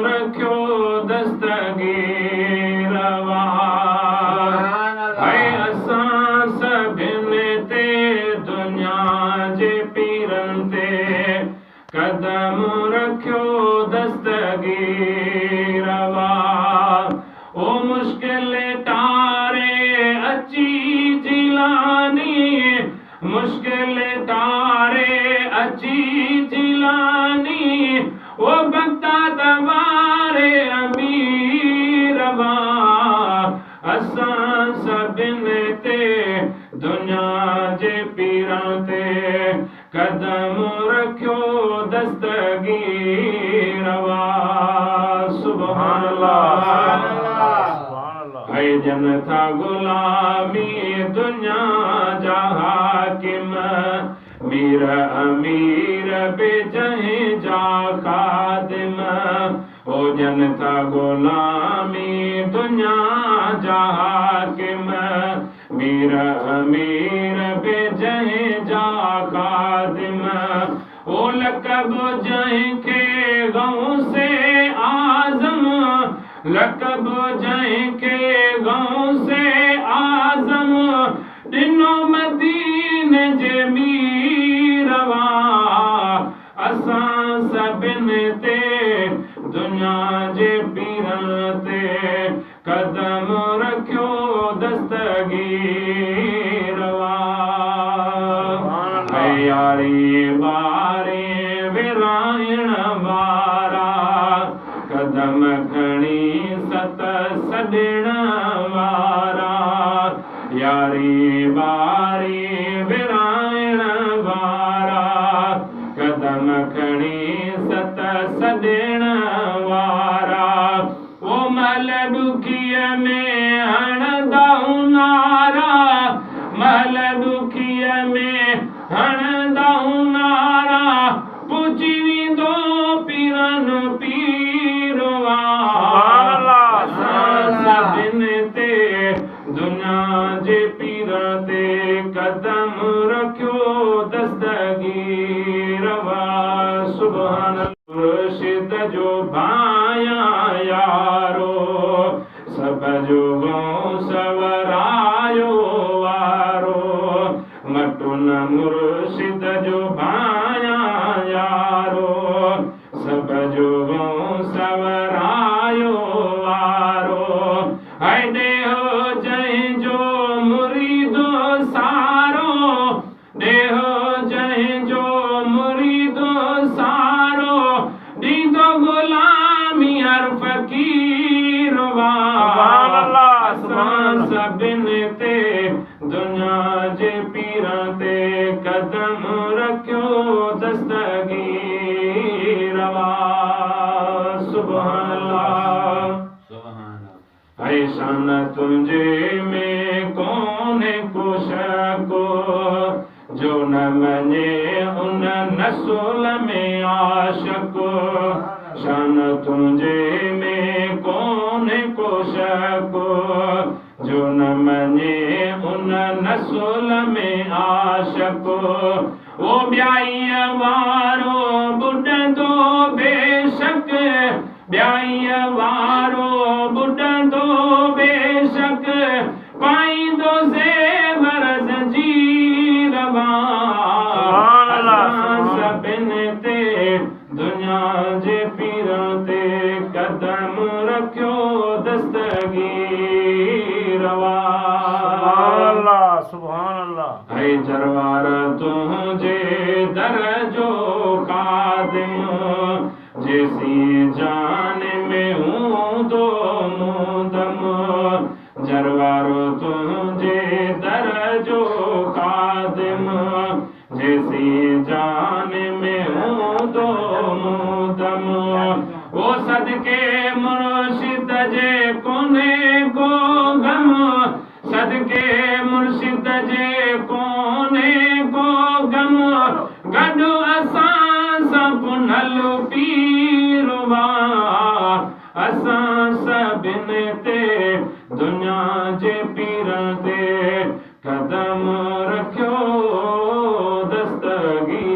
रखियो दस्तगीर असां सभिनि ते दुनिया जे पीरनि ते कदम रखियो दस्तगीर ओ मुश्किल तारे अची जिलानी मुश्किल तारे अची जिलानी ओ बगदाद वारे अमीर असां सभिनि ते दुनिया जे पीरनि ते कदम रखियो दस्तगीर सुभान अल्लाह है जन था गुलामी दुनिया जा हाकिम मीर अमीर बेजहे जा खादिम ओ जन था गुलामी दुनिया जा हाकिम मीर अमीर बेजहे जा खादिम ओ लक़ब जंहिंखे गौसे आज़म लक़ब जंहिंखे गौसे आज़म ॾिनो मदीने जे मीर असां सभिनि ते दुनिया जे पीरनि ते कदम रखियो दस्तगीर यारी बारे विराइण वारा कदम खणी सत सॾण वारा यारी बारी विराइण वारा कदम खणी सत सॾण वारा ओ मल ॾुखीअ में हणंदा नारा मल ॾुखीअ में हणंदा नारा पुॼी वेंदो पीरनि पीरवा असां सभिनि ते दुनिया जे पीरनि ते कदम रखियो दस्तगीर सुभान मुर्शिद जो भाया यारो सब जुगो सवरायो वारो मटुन मुर्शिद जो भाया यारो सब जुगो सवरायो वारो हेॾे हो जंहिंजो मुरीदो सारो ॾेहो जंहिंजो मुरीदो सारो ॾींदो गुलामी हर फ़कीर असां सभिनि ते दुनिया जे पीरनि ते कदम रखियो दस्तगीर सुभान अल्लाह है शान तुंहिंजे में कोन्हे को शको जो न मञे उन नसुल में आशिक़ शान तुंहिंजे में कोन्हे को शको जो न मञे उन नसुल में आशिक़ ओ ॿियाईअ वारो ॿुॾंदो बेशक ॿियाईअ वारो ॿुॾंदो बेशक पाईंदो ज़ेवर ज़ंजीर असां सभिनि ते दुनिया जे पीरनि ते कदम रखियो दस्तगीर सुभान अल्लाह है जरवार तुंहिंजे दर जो खादिम जेसी जान में हूंदो मुदम जरवारो तुंहिंजे दर जो खादिम जेसी जान में हूंदो मुदम ओ सदके मुर्शिद जे कोने को गम सदके मुर्शिद जे कोने को गम गॾु असां सां पुनल पीरवा असां सभिनि ते दुनिया जे